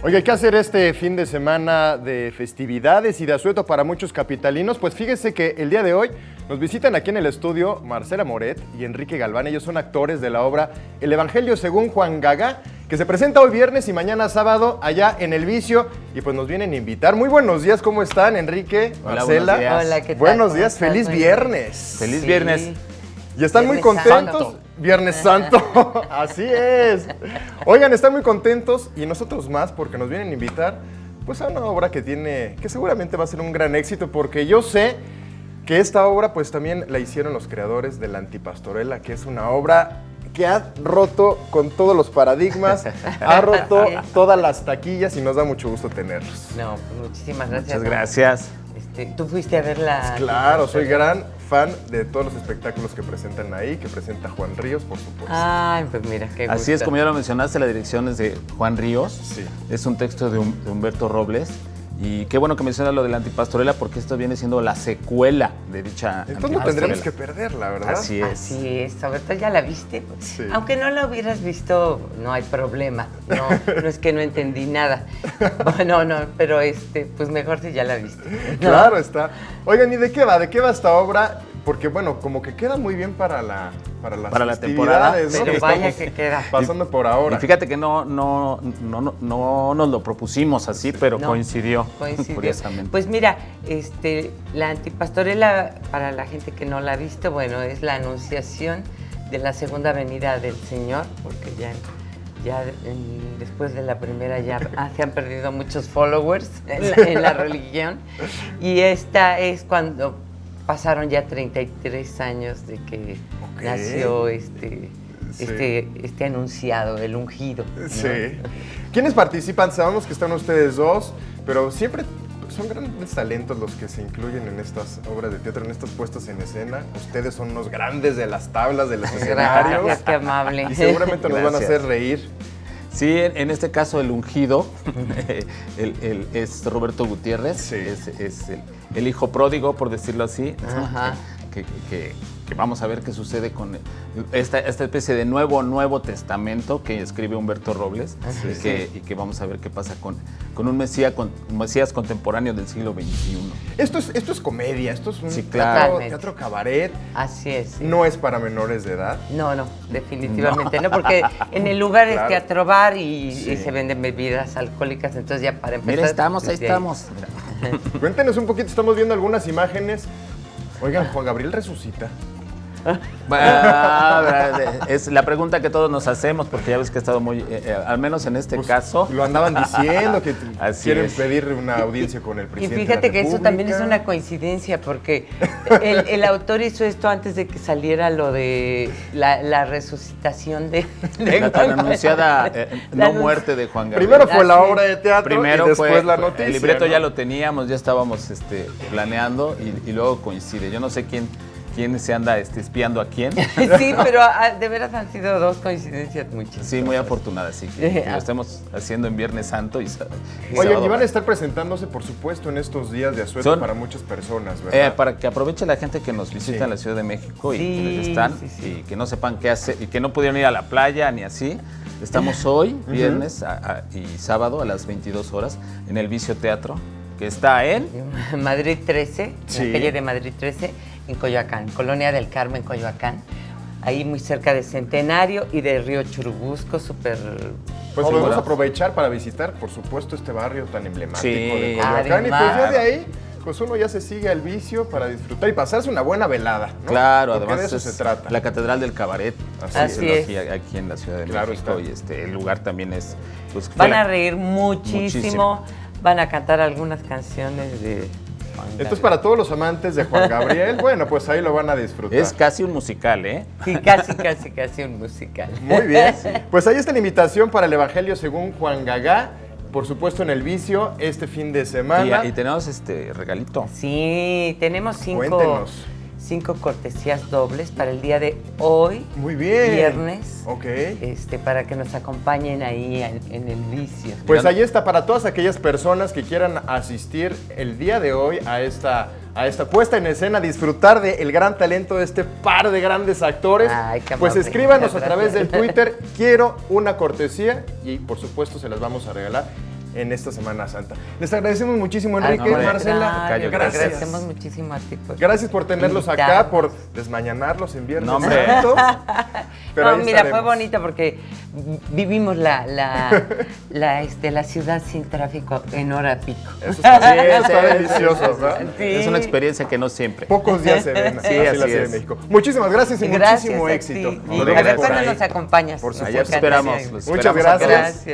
Oye, ¿qué hacer este fin de semana de festividades y de asueto para muchos capitalinos? Pues fíjese que el día de hoy nos visitan aquí en el estudio Marcela Moret y Enrique Galván. Ellos son actores de la obra El Evangelio según Juan Gaga, que se presenta hoy viernes y mañana sábado allá en El Vicio. Y pues nos vienen a invitar. Muy buenos días, ¿cómo están, Enrique, Hola, Marcela? buenos días. Hola, ¿qué tal? Buenos días, feliz viernes. Feliz viernes. Y están muy Viernes contentos. Santo. Viernes Santo, así es. Oigan, están muy contentos y nosotros más porque nos vienen a invitar pues a una obra que seguramente va a ser un gran éxito, porque yo sé que esta obra pues también la hicieron los creadores de La Antipastorela, que es una obra que ha roto con todos los paradigmas, ha roto todas las taquillas y nos da mucho gusto tenerlos. No, pues muchísimas gracias. Muchas gracias. ¿Tú fuiste a verla? Claro, soy gran fan de todos los espectáculos que presentan ahí, que presenta Juan Ríos, por supuesto. Ay, pues mira, qué gusto. Así es, como ya lo mencionaste, la dirección es de Juan Ríos. Sí. Es un texto de Humberto Robles. Y qué bueno que mencionas lo de La Antipastorela, porque esto viene siendo la secuela de dicha Entonces no Antipastorela. tendremos que perderla, ¿verdad? Así es. Así es, sobre todo ya la viste. Sí. Aunque no la hubieras visto, no hay problema. No es que no entendí nada. Bueno, no, pero pues mejor si ya la viste. ¿No? Claro está. Oigan, ¿y de qué va? ¿De qué va esta obra? Porque bueno, como que queda muy bien para las Para la temporada. festividades, ¿no? Pero Que vaya estamos que queda. pasando por ahora. Y fíjate que no nos lo propusimos así, pero No, coincidió, coincidió. curiosamente. Pues mira, la Antipastorela, para la gente que no la ha visto, bueno, es la anunciación de la segunda venida del Señor, porque después de la primera ya se han perdido muchos followers en la religión. Y esta es cuando pasaron ya 33 años de que Ok. nació este anunciado, el ungido, ¿no? Sí. ¿Quiénes participan? Sabemos que están ustedes dos, pero siempre son grandes talentos los que se incluyen en estas obras de teatro, en estas puestas en escena. Ustedes son unos grandes de las tablas, de los escenarios. Gracias, qué amable. Y seguramente nos van a Gracias. hacer reír. Sí, en este caso el ungido es Roberto Gutiérrez, Sí. es el hijo pródigo, por decirlo así, Ajá. que vamos a ver qué sucede con esta especie de nuevo testamento que escribe Humberto Robles, y que vamos a ver qué pasa con un Mesías contemporáneo del siglo XXI. Esto es comedia, esto es un Sí, claro. teatro cabaret. Así es. No es para menores de edad. No, definitivamente no, porque en el lugar Claro. es teatro bar y Sí. se venden bebidas alcohólicas, entonces ya para empezar... Mira, ahí desde estamos. Cuéntenos un poquito, estamos viendo algunas imágenes. Oigan, Juan Gabriel resucita. Es la pregunta que todos nos hacemos, porque ya ves que ha estado muy, al menos en este Pues, caso. lo andaban diciendo que Así quieren es. pedir una audiencia con el Y presidente. fíjate de la que eso también es República. una coincidencia, porque el autor hizo esto antes de que saliera lo de la resucitación de La tan anunciada La no muerte de Juan Gabriel. Primero fue la Así es. obra de teatro Primero y después fue la noticia. el libreto ¿no? ya lo teníamos, ya estábamos planeando y luego coincide. Yo no sé quién se anda espiando a quién. Sí, pero de veras han sido dos coincidencias muy chistosas. Sí, muy afortunada, sí, que lo estemos haciendo en Viernes Santo y Oye, sábado. y van a estar presentándose, por supuesto, en estos días de asueto Son- para muchas personas, ¿verdad? Para que aproveche la gente que nos visita Sí. en la Ciudad de México y Sí, quienes están sí. y que no sepan qué hacer y que no pudieron ir a la playa ni así. Estamos hoy, viernes y sábado a las 22 horas en el Vicio Teatro, que está en... Madrid 13, Sí. la calle de Madrid 13, en Coyoacán, Colonia del Carmen, Coyoacán. Ahí muy cerca de Centenario y de Río Churubusco, súper... Pues Seguro. vamos a aprovechar para visitar, por supuesto, este barrio tan emblemático Sí. de Coyoacán. Y pues Además. ya de ahí, pues uno ya se sigue al vicio para disfrutar y pasarse una buena velada, ¿no? Claro, Porque además de eso es se trata. la Catedral del Cabaret. Así es. Aquí en la Ciudad de Claro México. está. Y el lugar también es... Pues, Van a reír muchísimo, Muchísimo. van a cantar algunas canciones de Juan Entonces, Gabriel. para todos los amantes de Juan Gabriel, bueno, pues ahí lo van a disfrutar. Es casi un musical, ¿eh? Sí, casi un musical. Muy bien. Pues ahí está la invitación para el Evangelio según Juan Gaga. Por supuesto, en El Vicio, este fin de semana. Y tenemos regalito. Sí, tenemos Cuéntenos. 5 cortesías dobles para el día de hoy, Muy bien. viernes, Ok. para que nos acompañen ahí en el Vicio. Pues ahí está para todas aquellas personas que quieran asistir el día de hoy a esta puesta en escena, disfrutar del gran talento de este par de grandes actores. Ay, qué Pues amable. escríbanos a Muchas través del gracias. Twitter, quiero una cortesía y por supuesto se las vamos a regalar. en esta Semana Santa. Les agradecemos muchísimo, Enrique, hombre, Marcela. Cayo, Gracias. Agradecemos muchísimo a ti. Gracias por tenerlos acá, invitarnos. por desmañanarlos en Viernes No, hombre. Santo. Pero No, ahí mira, fue estaremos. bonito porque vivimos la ciudad sin tráfico en hora pico. Eso está delicioso, ¿verdad? Sí. Es una experiencia que no siempre. Pocos días se ven así Sí, en la así Ciudad de es. México. Muchísimas gracias y Gracias muchísimo a éxito. ti. Nos Y vemos a ver por cuándo ahí. nos acompañas. Por supuesto. Allá te esperamos. los Muchas esperamos a todos. gracias. Gracias.